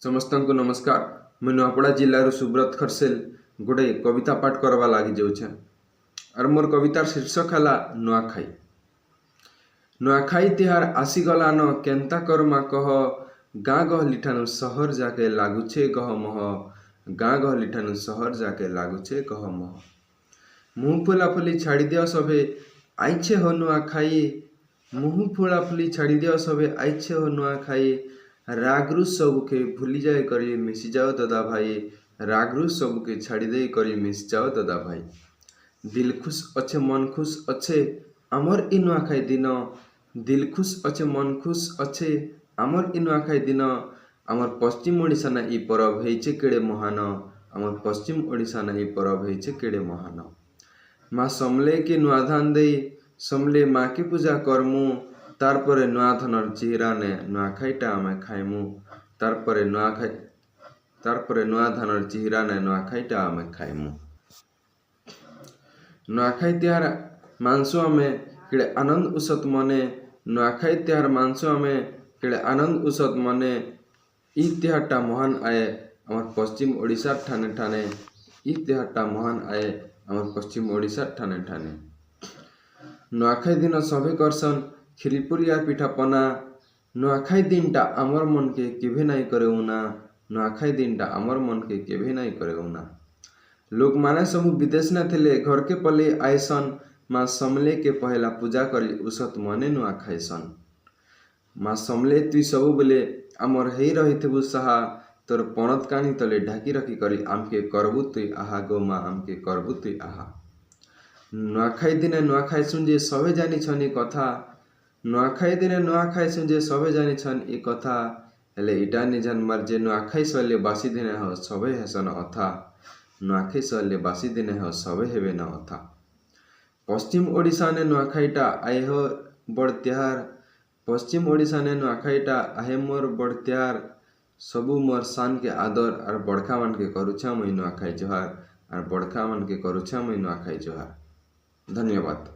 समस्त को नमस्कार। मैं नुआपड़ा जिलार सुब्रत खरसेल गोटे कविता पाठ करवा लगी जाऊे और मोर कवितार शीर्षक है नुआखाई। नुआखाई तिहार आसीगला न केन्ता करमा कह, गाँ गहली ठानु सहर जाके लागुछे गह मह, गाँ गहली ठानु सहर जाके लागुछे गह मह। मुँह फुलाफुली छाड़ी दियो सभे आइछे हो नुआखाई, मुँह फुलाफुली छाड़ी दियो सभे आइछे हो नुआखाई। रागरू सबके भूली जाए करी मिसी जाओ दादा भाई, रागरू सबके छाड़ी दे करी मिस जाओ दादा भाई। दिल खुश अच्छे मन खुश अच्छे आमर इ नुआखाई दिन, दिल खुश अच्छे मन खुश अच्छे आमर इ नुआखाई दिन। आमर पश्चिम ओडिशा ना इ परब हेइछे केड़े महान, आमर पश्चिम ओडिशा ना इ परब हेइछे केड़े महान। माँ समले के नुआ धान दे समले माँ के पूजा करमु, तारपरे नुआ धनर चिहरा ने नुआखाईटा आमे खाइमु, तारपरे नुआ धनर चिहरा ने नुआखाईटा आमे खाइमु। नुआखाई तिहार मानसु आमे केड़े आनंद उसत मने, नुआखाई तिहार मानसु आमे केड़े आनंद उसत मने। इ तिहारटा महान आए आमर पश्चिम ओडिशा ठाने ठाने, इ तिहारटा महान आए आमर पश्चिम ओडिशा ठाने ठाने। नुआखाई दिन सभे करसन खिलपुलिया पिठा पना, नुआखाई दिनटा आमर मन के केभे नाई करे उना, नुआखाई दिनटा आमर मन के केभे नाई करे उना। लोक माने सबु विदेश न थिले घर के पले आइसन, माँ समले के पहला पूजा करी उसत मने नुआखाईसन। माँ समले तुई सबु बेले आमर हेई रहिथेबु साहा, तोर पणत कानी तले ढाकी रखी करी आमके करबु तुई आहा गो माँ, आमके करबु तुई आहा। नुआखाई दिने नुआखाई सुनजे सभे जानी छनी कथा, नुआखाई दिने नुआखाई सुनजे सभे जानी छन इ कथा। हेले इटा नि जानमार जे नुआखाई सले बासी दिने हो सभे हेसन अथा, नुआखाई सले बासी दिने हो सभे हेबे न अथा। पश्चिम ओडिशा ने नुआखाईटा आए हो बड़ तिहार, पश्चिम ओडिशा ने नुआखाईटा आहे मोर बड़ तिहार। सबु मोर सान के आदर और बड़खा मन के करुछा मुई नुआखाई जोहार, और बड़खा मन के करुछा मुई नुआखाई जोहार। धन्यवाद।